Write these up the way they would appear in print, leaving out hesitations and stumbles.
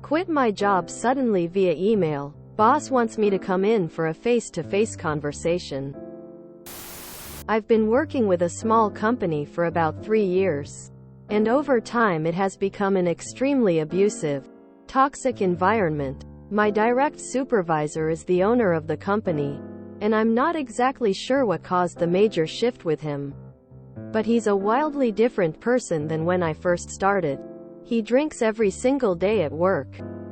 Quit my job suddenly via email. Boss wants me to come in for a face-to-face conversation. I've been working with a small company for about 3 years. And over time it has become an extremely abusive, toxic environment. My direct supervisor is the owner of the company, and I'm not exactly sure what caused the major shift with him. But he's a wildly different person than when I first started. He drinks every single day at work,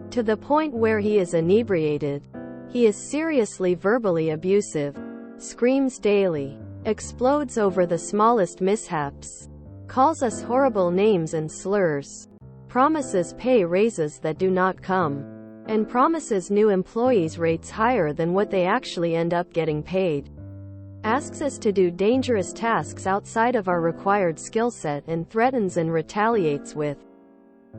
to the point where he is inebriated. He is seriously verbally abusive, screams daily, explodes over the smallest mishaps, calls us horrible names and slurs, promises pay raises that do not come, and promises new employees rates higher than what they actually end up getting paid. Asks us to do dangerous tasks outside of our required skill set and threatens and retaliates with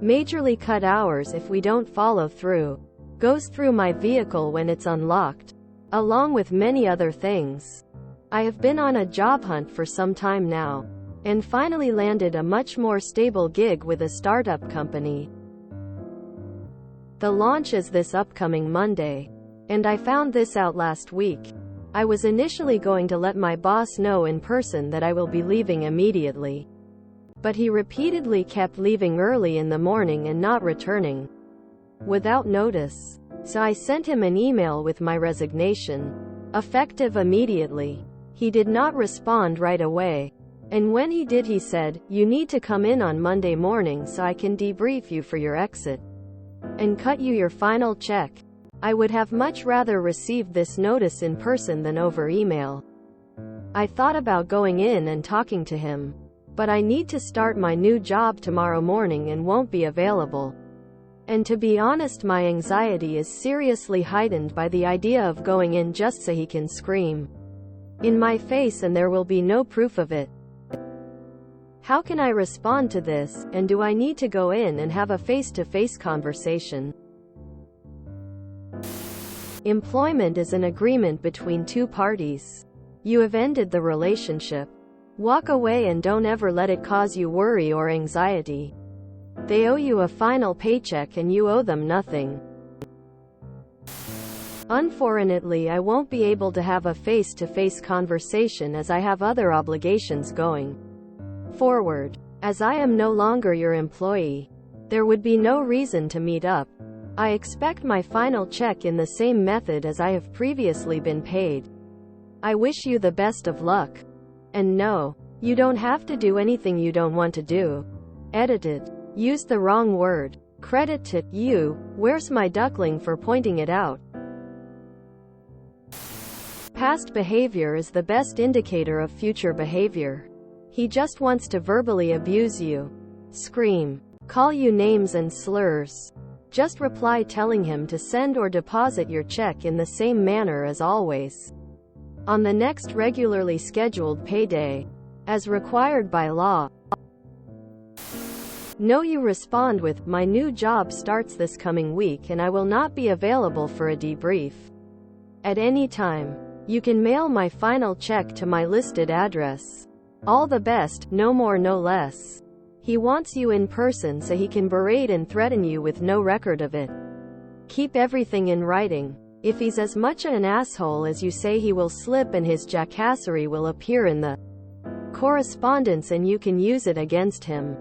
majorly cut hours if we don't follow through. Goes through my vehicle when it's unlocked, along with many other things. I have been on a job hunt for some time now, and finally landed a much more stable gig with a startup company. The launch is this upcoming Monday, and I found this out last week. I was initially going to let my boss know in person that I will be leaving immediately, but he repeatedly kept leaving early in the morning and not returning without notice. So I sent him an email with my resignation, effective immediately. He did not respond right away, and when he did, he said, "You need to come in on Monday morning so I can debrief you for your exit and cut you your final check." I would have much rather received this notice in person than over email. I thought about going in and talking to him, but I need to start my new job tomorrow morning and won't be available. And to be honest, my anxiety is seriously heightened by the idea of going in just so he can scream in my face and there will be no proof of it. How can I respond to this, and do I need to go in and have a face-to-face conversation? Employment is an agreement between two parties. You have ended the relationship. Walk away and don't ever let it cause you worry or anxiety. They owe you a final paycheck and you owe them nothing. Unfortunately, I won't be able to have a face-to-face conversation as I have other obligations going forward. As I am no longer your employee, there would be no reason to meet up. I expect my final check in the same method as I have previously been paid. I wish you the best of luck. And no, you don't have to do anything you don't want to do. Edited. Used the wrong word. Credit to you. Where's my duckling for pointing it out? Past behavior is the best indicator of future behavior. He just wants to verbally abuse you, scream, call you names and slurs. Just reply telling him to send or deposit your check in the same manner as always, on the next regularly scheduled payday, as required by law. No, you respond with, "My new job starts this coming week and I will not be available for a debrief at any time. You can mail my final check to my listed address. All the best, no more no less." He wants you in person so he can berate and threaten you with no record of it. Keep everything in writing. If he's as much an asshole as you say, he will slip and his jackassery will appear in the correspondence and you can use it against him.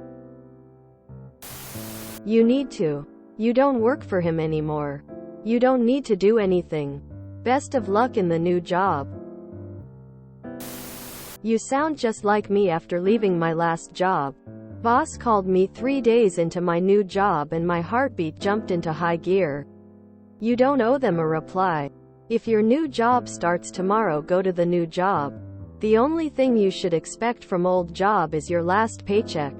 You need to. You don't work for him anymore. You don't need to do anything. Best of luck in the new job. You sound just like me after leaving my last job. Boss called me 3 days into my new job and my heartbeat jumped into high gear. You don't owe them a reply. If your new job starts tomorrow, go to the new job. The only thing you should expect from old job is your last paycheck.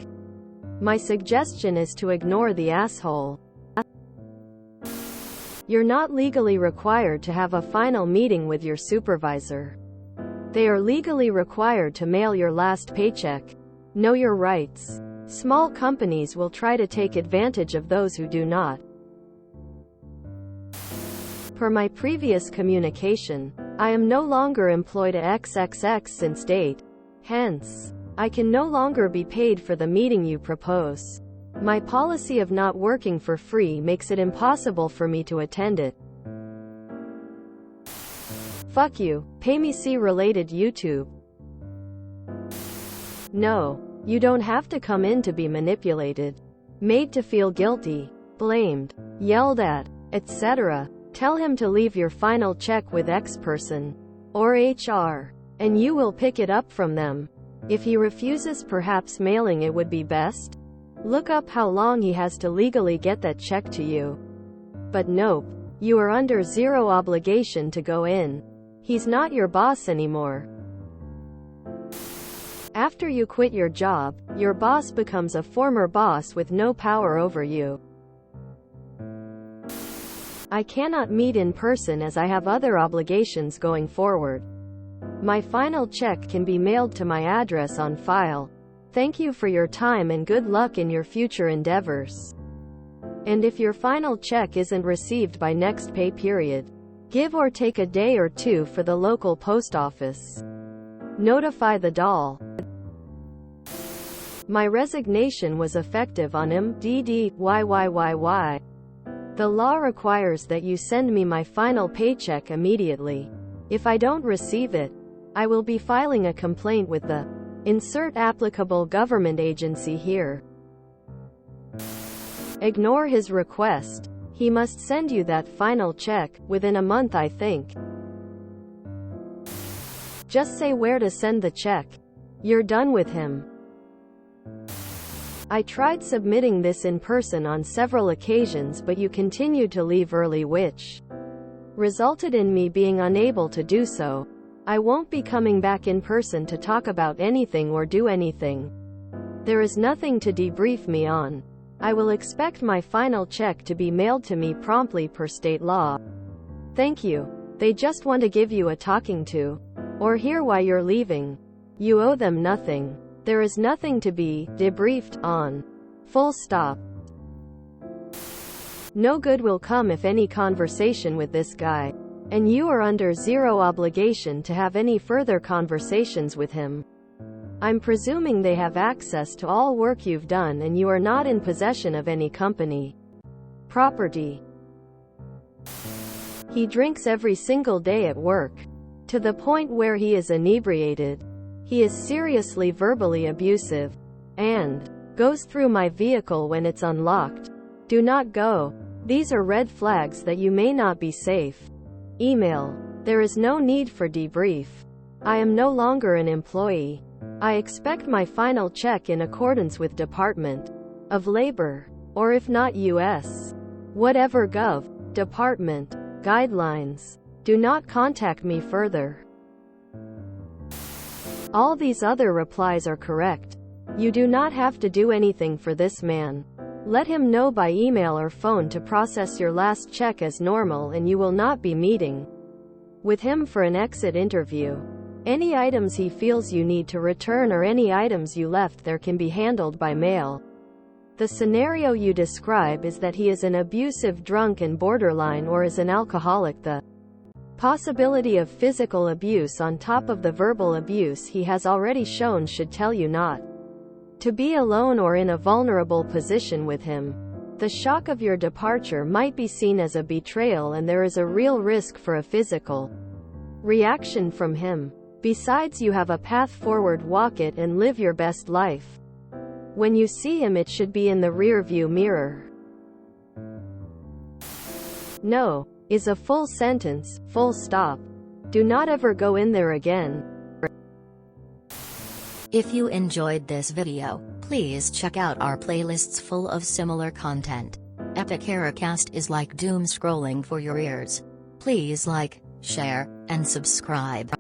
My suggestion is to ignore the asshole. You're not legally required to have a final meeting with your supervisor. They are legally required to mail your last paycheck. Know your rights. Small companies will try to take advantage of those who do not. Per my previous communication, I am no longer employed at XXX since date. Hence, I can no longer be paid for the meeting you propose. My policy of not working for free makes it impossible for me to attend it. Fuck you, pay me. See related YouTube. No, you don't have to come in to be manipulated, made to feel guilty, blamed, yelled at, etc. Tell him to leave your final check with X person or HR, and you will pick it up from them. If he refuses, perhaps mailing it would be best. Look up how long he has to legally get that check to you. But nope, you are under zero obligation to go in. He's not your boss anymore. After you quit your job, your boss becomes a former boss with no power over you. I cannot meet in person as I have other obligations going forward. My final check can be mailed to my address on file. Thank you for your time and good luck in your future endeavors. And if your final check isn't received by next pay period, give or take a day or two for the local post office. Notify the doll. My resignation was effective on MDDYYYY. The law requires that you send me my final paycheck immediately. If I don't receive it, I will be filing a complaint with the insert applicable government agency here. Ignore his request. He must send you that final check within a month, I think. Just say where to send the check. You're done with him. I tried submitting this in person on several occasions, but you continued to leave early, which resulted in me being unable to do so. I won't be coming back in person to talk about anything or do anything. There is nothing to debrief me on. I will expect my final check to be mailed to me promptly per state law. Thank you. They just want to give you a talking to, or hear why you're leaving. You owe them nothing. There is nothing to be debriefed on. Full stop. No good will come if any conversation with this guy, and you are under zero obligation to have any further conversations with him. I'm presuming they have access to all work you've done and you are not in possession of any company property. He drinks every single day at work, to the point where he is inebriated. He is seriously verbally abusive, and goes through my vehicle when it's unlocked. Do not go. These are red flags that you may not be safe. Email. There is no need for debrief. I am no longer an employee. I expect my final check in accordance with Department of Labor, or if not U.S. whatever Department guidelines. Do not contact me further. All these other replies are correct. You do not have to do anything for this man. Let him know by email or phone to process your last check as normal, and you will not be meeting with him for an exit interview. Any items he feels you need to return or any items you left there can be handled by mail. The scenario you describe is that he is an abusive drunk and borderline, or is an alcoholic. The possibility of physical abuse on top of the verbal abuse he has already shown should tell you not to be alone or in a vulnerable position with him. The shock of your departure might be seen as a betrayal, and there is a real risk for a physical reaction from him. Besides, you have a path forward. Walk it and live your best life. When you see him, it should be in the rear-view mirror. No is a full sentence, full stop. Do not ever go in there again. If you enjoyed this video, please check out our playlists full of similar content. Epic Ericast is like doom scrolling for your ears. Please like, share, and subscribe.